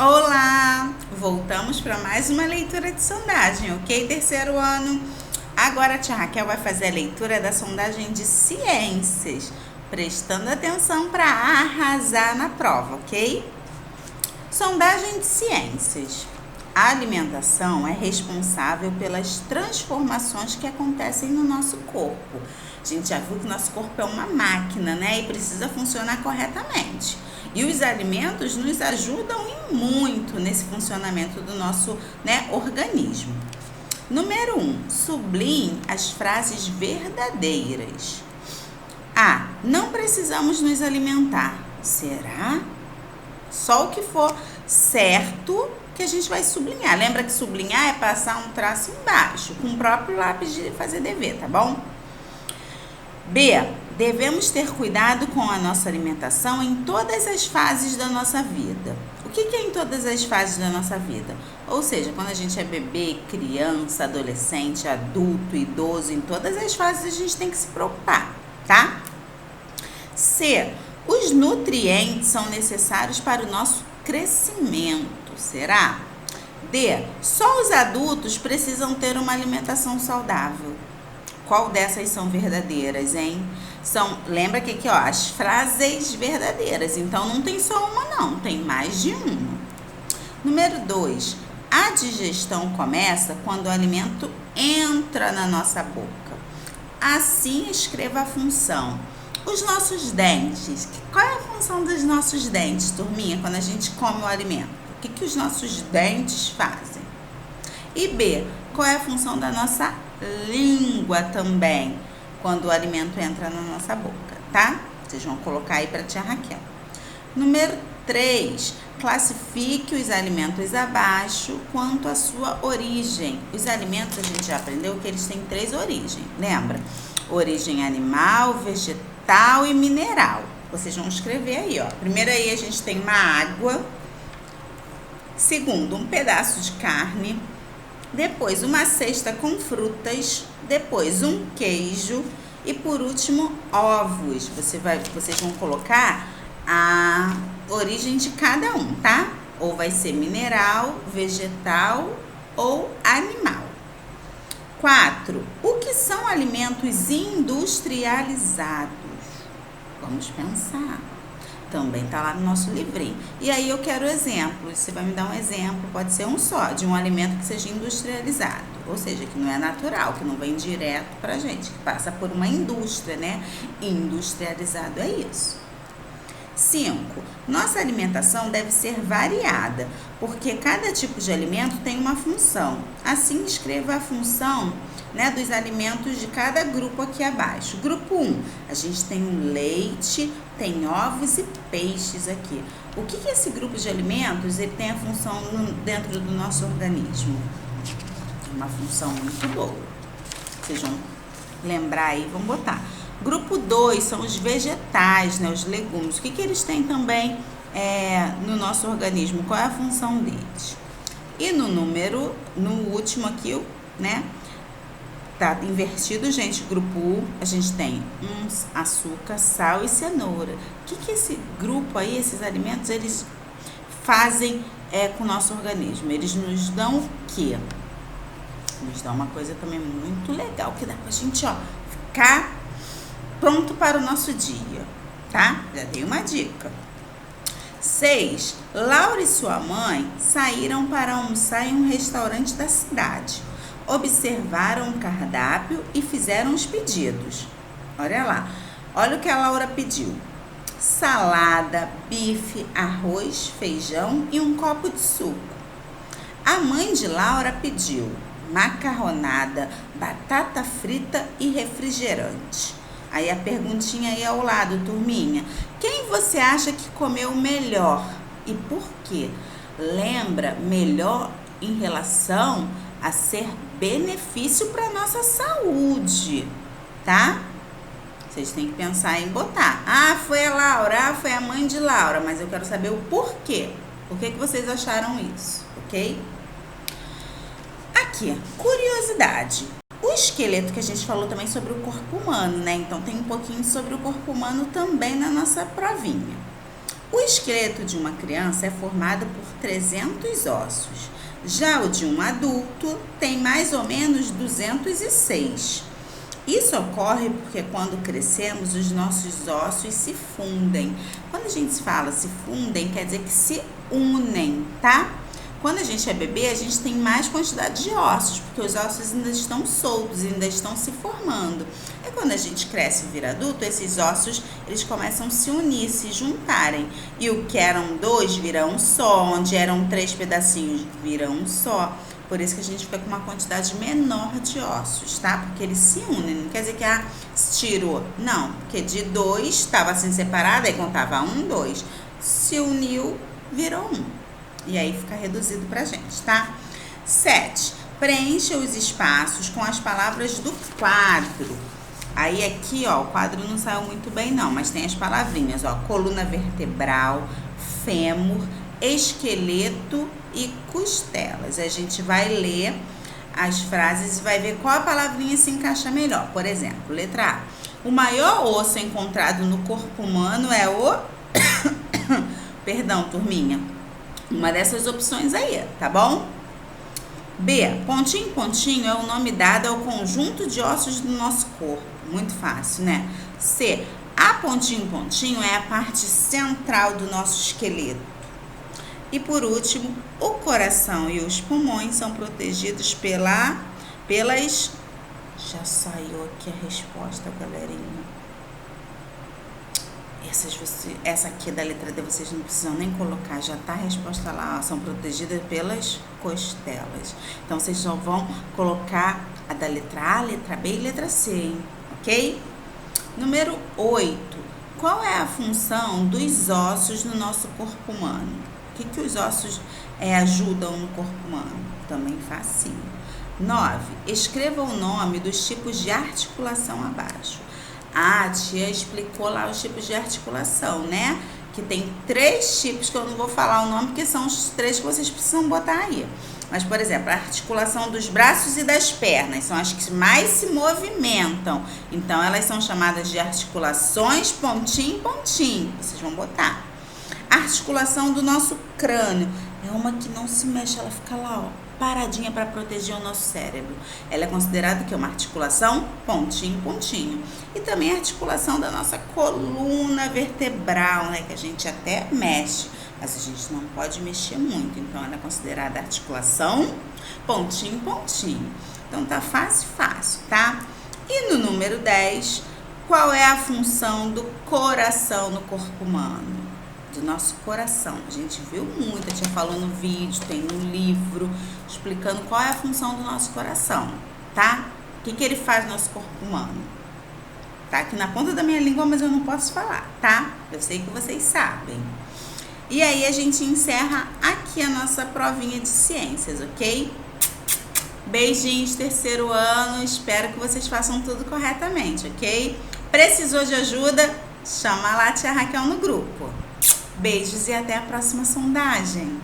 Olá! Voltamos para mais uma leitura de sondagem, ok? Terceiro ano. Agora a tia Raquel vai fazer a leitura da sondagem de ciências, prestando atenção para arrasar na prova, ok? Sondagem de ciências. A alimentação é responsável pelas transformações que acontecem no nosso corpo. A gente já viu que o nosso corpo é uma máquina, né? E precisa funcionar corretamente. E os alimentos nos ajudam e muito nesse funcionamento do nosso, organismo. Número 1. Sublinhe as frases verdadeiras. A. Não precisamos nos alimentar. Será? Só o que for certo que a gente vai sublinhar. Lembra que sublinhar é passar um traço embaixo, com o próprio lápis de fazer dever, tá bom? B. Devemos ter cuidado com a nossa alimentação em todas as fases da nossa vida. O que é em todas as fases da nossa vida? Ou seja, quando a gente é bebê, criança, adolescente, adulto, idoso, em todas as fases a gente tem que se preocupar, tá? C. Os nutrientes são necessários para o nosso crescimento, será? D. Só os adultos precisam ter uma alimentação saudável. Qual dessas são verdadeiras, hein? Lembra que aqui, ó, as frases verdadeiras. Então, não tem só uma, não. Tem mais de uma. Número 2. A digestão começa quando o alimento entra na nossa boca. Assim, escreva a função. Os nossos dentes. Qual é a função dos nossos dentes, turminha, quando a gente come o alimento? O que os nossos dentes fazem? E B. Qual é a função da nossa língua também, quando o alimento entra na nossa boca, tá? Vocês vão colocar aí para a tia Raquel. Número 3. Classifique os alimentos abaixo quanto à sua origem. Os alimentos, a gente já aprendeu que eles têm 3 origens, lembra? Origem animal, vegetal e mineral. Vocês vão escrever aí, ó. Primeiro aí a gente tem uma água. Segundo, um pedaço de carne. Depois, uma cesta com frutas. Depois, um queijo. E por último, ovos. Vocês vão colocar a origem de cada um, tá? Ou vai ser mineral, vegetal ou animal. 4. O que são alimentos industrializados? Vamos pensar. Também tá lá no nosso livrinho. E aí eu quero exemplos. Você vai me dar um exemplo, pode ser um só, de um alimento que seja industrializado. Ou seja, que não é natural, que não vem direto pra gente, que passa por uma indústria, né? Industrializado é isso. 5. Nossa alimentação deve ser variada, porque cada tipo de alimento tem uma função. Assim, escreva a função, dos alimentos de cada grupo aqui abaixo. Grupo 1, a gente tem o leite, tem ovos e peixes aqui. O que esse grupo de alimentos ele tem a função dentro do nosso organismo? Uma função muito boa. Vocês vão lembrar aí, vão botar. Grupo 2 são os vegetais, os legumes. O que eles têm também no nosso organismo? Qual é a função deles? E no último aqui, tá invertido, gente. Grupo 1, a gente tem açúcar, sal e cenoura. O que esse grupo aí, esses alimentos, eles fazem com o nosso organismo? Eles nos dão o quê? Nos dão uma coisa também muito legal, que dá pra gente, ficar pronto para o nosso dia, tá? Já dei uma dica. 6. Laura e sua mãe saíram para almoçar em um restaurante da cidade. Observaram o cardápio e fizeram os pedidos. Olha lá. Olha o que a Laura pediu. Salada, bife, arroz, feijão e um copo de suco. A mãe de Laura pediu macarronada, batata frita e refrigerante. Aí a perguntinha aí ao lado, turminha. Quem você acha que comeu melhor e por quê? Lembra, melhor em relação a ser benefício para nossa saúde, tá? Vocês têm que pensar em botar. Foi a Laura, foi a mãe de Laura, mas eu quero saber o porquê. Por que vocês acharam isso, ok? Aqui, curiosidade. O esqueleto que a gente falou também sobre o corpo humano, Então tem um pouquinho sobre o corpo humano também na nossa provinha. O esqueleto de uma criança é formado por 300 ossos. Já o de um adulto tem mais ou menos 206. Isso ocorre porque quando crescemos, os nossos ossos se fundem. Quando a gente fala se fundem, quer dizer que se unem, tá? Quando a gente é bebê, a gente tem mais quantidade de ossos, porque os ossos ainda estão soltos, ainda estão se formando. E quando a gente cresce e vira adulto, esses ossos, eles começam a se unir, se juntarem. E o que eram 2 vira um só, onde eram 3 pedacinhos vira um só. Por isso que a gente fica com uma quantidade menor de ossos, tá? Porque eles se unem, não quer dizer que se tirou. Não, porque de 2 estava assim separado, aí contava 1, 2. Se uniu, virou 1. E aí fica reduzido pra gente, tá? 7. Preencha os espaços com as palavras do quadro. Aí aqui, ó, o quadro não saiu muito bem não, mas tem as palavrinhas, ó. Coluna vertebral, fêmur, esqueleto e costelas. A gente vai ler as frases e vai ver qual a palavrinha se encaixa melhor. Por exemplo, letra A. O maior osso encontrado no corpo humano é o... Perdão, turminha. Uma dessas opções aí, tá bom? B. Pontinho, pontinho é o nome dado ao conjunto de ossos do nosso corpo. Muito fácil, né? C. A pontinho, pontinho é a parte central do nosso esqueleto. E por último, o coração e os pulmões são protegidos pelas... Já saiu aqui a resposta, galerinha. Essa aqui da letra D vocês não precisam nem colocar, já tá a resposta lá, ó, são protegidas pelas costelas. Então, vocês só vão colocar a da letra A, letra B e letra C, hein? Ok? Número 8. Qual é a função dos ossos no nosso corpo humano? O que os ossos ajudam no corpo humano? Também facinho. 9. Escreva o nome dos tipos de articulação abaixo. A tia explicou lá os tipos de articulação, né? Que tem 3 tipos que eu não vou falar o nome, porque são os 3 que vocês precisam botar aí. Mas, por exemplo, a articulação dos braços e das pernas são as que mais se movimentam. Então, elas são chamadas de articulações pontinho, pontinho. Vocês vão botar. A articulação do nosso crânio é uma que não se mexe, ela fica lá, ó, paradinha para proteger o nosso cérebro. Ela é considerada que é uma articulação pontinho, pontinho. E também a articulação da nossa coluna vertebral, né? Que a gente até mexe, mas a gente não pode mexer muito. Então, ela é considerada articulação pontinho, pontinho. Então, tá fácil, fácil, tá? E no número 10, qual é a função do coração no corpo humano? Do nosso coração. A gente viu muito, a tia falou no vídeo, tem no livro, explicando qual é a função do nosso coração, tá? O que ele faz no nosso corpo humano? Tá aqui na ponta da minha língua, mas eu não posso falar, tá? Eu sei que vocês sabem. E aí a gente encerra aqui a nossa provinha de ciências, ok? Beijinhos, 3º ano, espero que vocês façam tudo corretamente, ok? Precisou de ajuda? Chama lá a tia Raquel no grupo. Beijos e até a próxima sondagem.